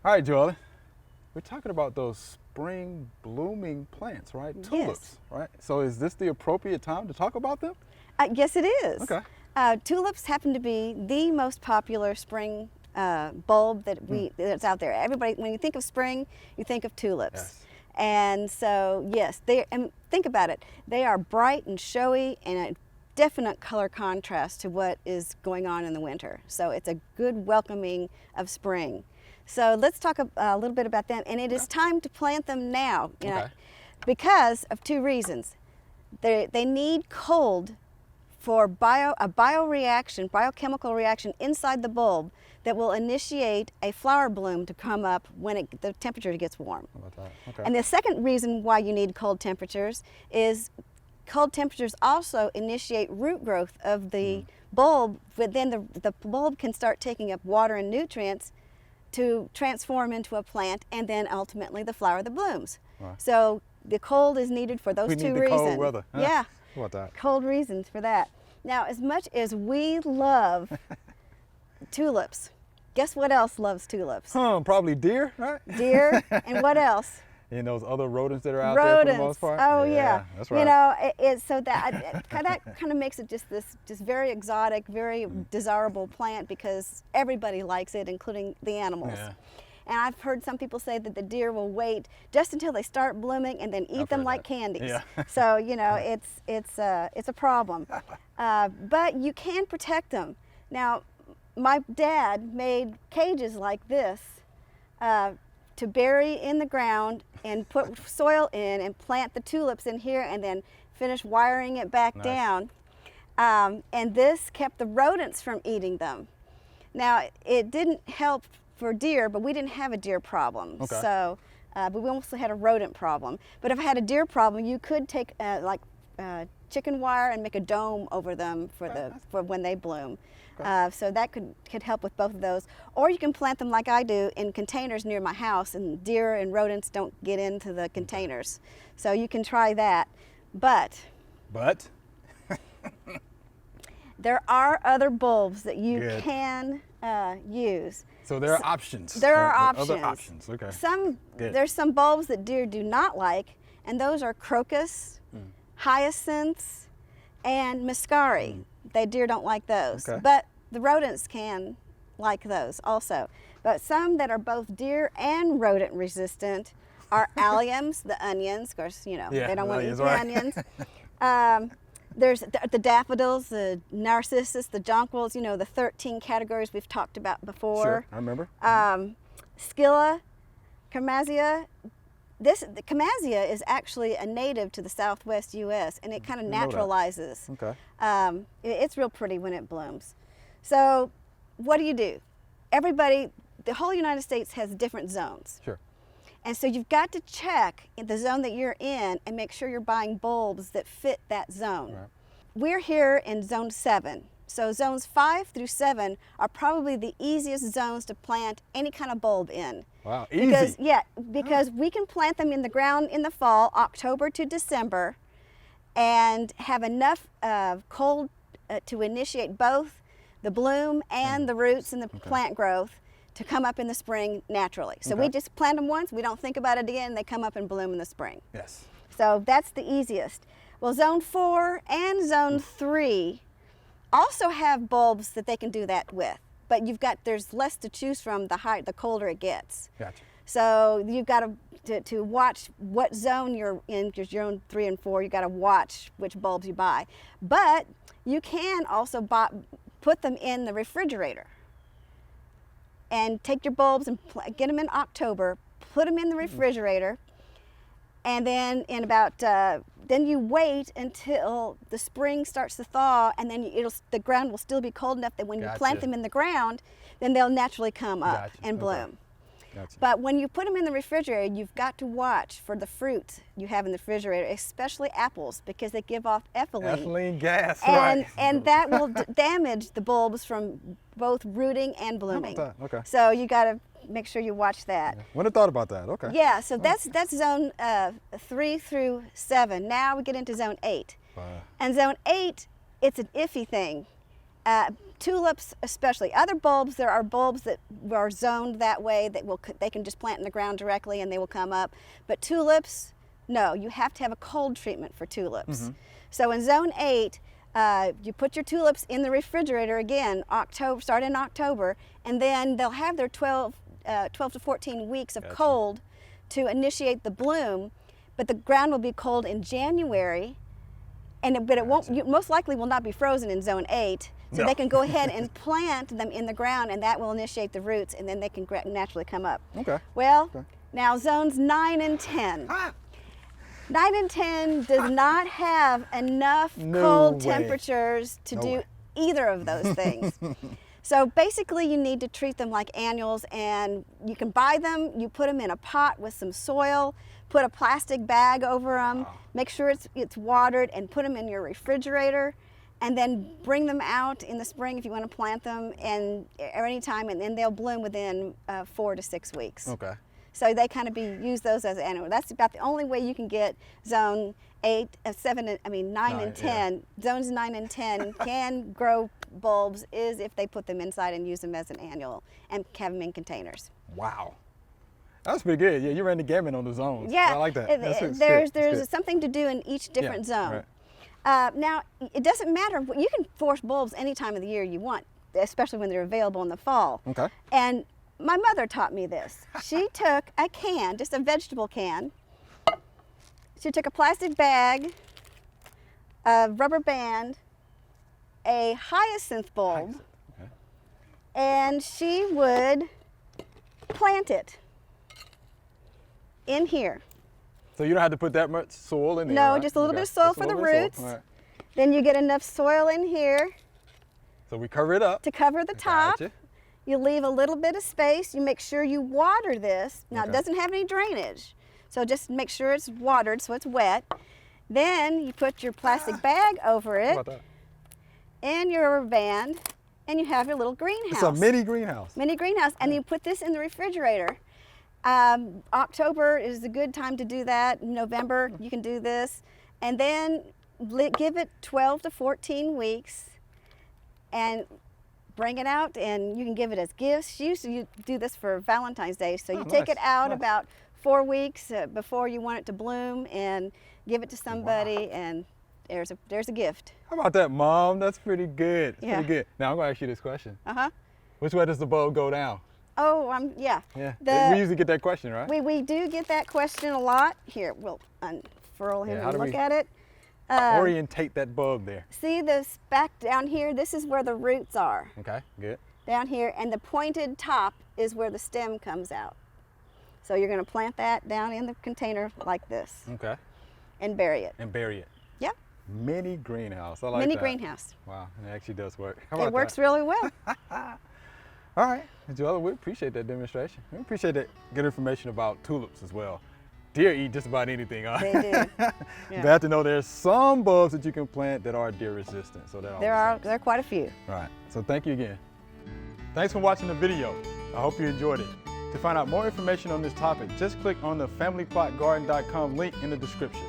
All right, Joellen, we're talking about those spring blooming plants, right? Tulips, right? So is this the appropriate time to talk about them? Yes, it is. Okay. Tulips happen to be the most popular spring bulb that's out there. Everybody, when you think of spring, you think of tulips. Yes. And so, yes, and think about it. They are bright and showy and a definite color contrast to what is going on in the winter. So it's a good welcoming of spring. So let's talk a little bit about them. And it is time to plant them now, because of two reasons. They need cold for a biochemical reaction inside the bulb that will initiate a flower bloom to come up when the temperature gets warm. How about that? Okay. And the second reason why you need cold temperatures is cold temperatures also initiate root growth of the bulb, but then the bulb can start taking up water and nutrients to transform into a plant, and then ultimately the flower that blooms. Wow. So the cold is needed for those two reasons. We need the cold weather. Huh? Yeah. How about that? Cold reasons for that. Now, as much as we love tulips, guess what else loves tulips? Probably deer, right? Deer, and what else? And those other rodents that are out there for the most part. Oh yeah, that's right. You know, so that kind of makes it just very exotic, very desirable plant because everybody likes it, including the animals. Yeah. And I've heard some people say that the deer will wait just until they start blooming and then eat them like candies. Yeah. So you know, it's a problem. But you can protect them. Now, my dad made cages like this to bury in the ground and put soil in and plant the tulips in here and then finish wiring it back down. And this kept the rodents from eating them. Now, it didn't help for deer, but we didn't have a deer problem. Okay. So, but we also had a rodent problem. But if I had a deer problem, you could take chicken wire and make a dome over them for when they bloom. So that could help with both of those. Or you can plant them like I do in containers near my house, and deer and rodents don't get into the containers. So you can try that. But there are other bulbs that you can use. So there are options. There are options. Other options. Okay. There's some bulbs that deer do not like, and those are crocus, hyacinths, and muscari. Deer don't like those, but the rodents can like those also. But some that are both deer and rodent resistant are alliums, the onions. Of course, you know, they don't want to eat the onions. There's the daffodils, the narcissus, the jonquils, you know, the 13 categories we've talked about before. Sure, I remember. Scilla, Camassia. The Camassia is actually a native to the southwest U.S. and it kind of naturalizes. Okay. It's real pretty when it blooms. So what do? The whole United States has different zones. Sure. And so you've got to check in the zone that you're in and make sure you're buying bulbs that fit that zone. Right. We're here in zone 7. So zones 5 through 7 are probably the easiest zones to plant any kind of bulb in. Wow, easy. Because we can plant them in the ground in the fall, October to December, and have enough cold to initiate both the bloom and the roots and the plant growth to come up in the spring naturally. So we just plant them once, we don't think about it again, they come up and bloom in the spring. Yes. So that's the easiest. Well, zone 4 and zone 3 also have bulbs that they can do that with, but there's less to choose from the colder it gets. Gotcha. So you've got to watch what zone you're in, your zone 3 and 4. You've got to watch which bulbs you buy. But you can also put them in the refrigerator and take your bulbs and get them in October, put them in the refrigerator, and then then you wait until the spring starts to thaw, and then the ground will still be cold enough that when you plant them in the ground, then they'll naturally come up and bloom. Gotcha. But when you put them in the refrigerator, you've got to watch for the fruit you have in the refrigerator, especially apples, because they give off ethylene. Ethylene gas, right. And that will damage the bulbs from both rooting and blooming. How about that? Okay. So you got to make sure you watch that. Wouldn't have thought about that. Okay. Yeah, so that's zone 3 through 7. Now we get into zone 8. Wow. And zone 8, it's an iffy thing. Tulips especially. Other bulbs, there are bulbs that are zoned that way that they can just plant in the ground directly and they will come up. But tulips, no, you have to have a cold treatment for tulips. So in zone 8, you put your tulips in the refrigerator again, start in October, and then they'll have their 12 to 14 weeks of cold to initiate the bloom, but the ground will be cold in January, but it won't. You most likely will not be frozen in zone 8, so they can go ahead and plant them in the ground, and that will initiate the roots, and then they can naturally come up. Well, now zones 9 and 10. 9 and 10 does not have enough cold temperatures to do either of those things. So basically you need to treat them like annuals, and you can buy them, you put them in a pot with some soil, put a plastic bag over them, make sure it's watered, and put them in your refrigerator, and then bring them out in the spring if you want to plant them, and or any time, and then they'll bloom within 4 to 6 weeks. So they kind of use those as annual. That's about the only way you can get zone 9 and 10. Zones 9 and 10 can grow bulbs is if they put them inside and use them as an annual and have them in containers. Wow. That's pretty good. Yeah, you ran the gamut on the zones. Yeah, I like that. There's something to do in each different zone. Now, it doesn't matter. You can force bulbs any time of the year you want, especially when they're available in the fall. And my mother taught me this. She took a can, just a vegetable can. She took a plastic bag, a rubber band, a hyacinth bulb, and she would plant it in here. So you don't have to put that much soil in there, No, right? just a little bit of soil for the roots. Then you get enough soil in here. So we cover it up. To cover the top. You leave a little bit of space. You make sure you water this. Now it doesn't have any drainage, so just make sure it's watered so it's wet. Then you put your plastic bag over it and your rubber band, and you have your little greenhouse. It's a mini greenhouse. Mini greenhouse, and you put this in the refrigerator. October is a good time to do that. In November you can do this, and then give it 12 to 14 weeks and bring it out, and you can give it as gifts. She used to do this for Valentine's Day, so you take it out about 4 weeks before you want it to bloom and give it to somebody, and there's a gift. How about that, Mom? That's pretty good. That's pretty good. Now I'm gonna ask you this question. Which way does the bulb go down? Oh, Yeah. We usually get that question, right? We do get that question a lot. Here, we'll unfurl him and look at it. Orientate that bulb there. See this back down here? This is where the roots are. Okay, good. Down here, and the pointed top is where the stem comes out. So you're going to plant that down in the container like this. Okay. And bury it. Yeah. Mini greenhouse. I like Mini that. greenhouse. Wow, it actually does work. It works really well. All right, Joellen, we appreciate that demonstration. We appreciate that good information about tulips as well. Deer eat just about anything. They do. Bad to know there's some bulbs that you can plant that are deer resistant. So there are quite a few. All right, so thank you again. Thanks for watching the video. I hope you enjoyed it. To find out more information on this topic, just click on the familyplotgarden.com link in the description.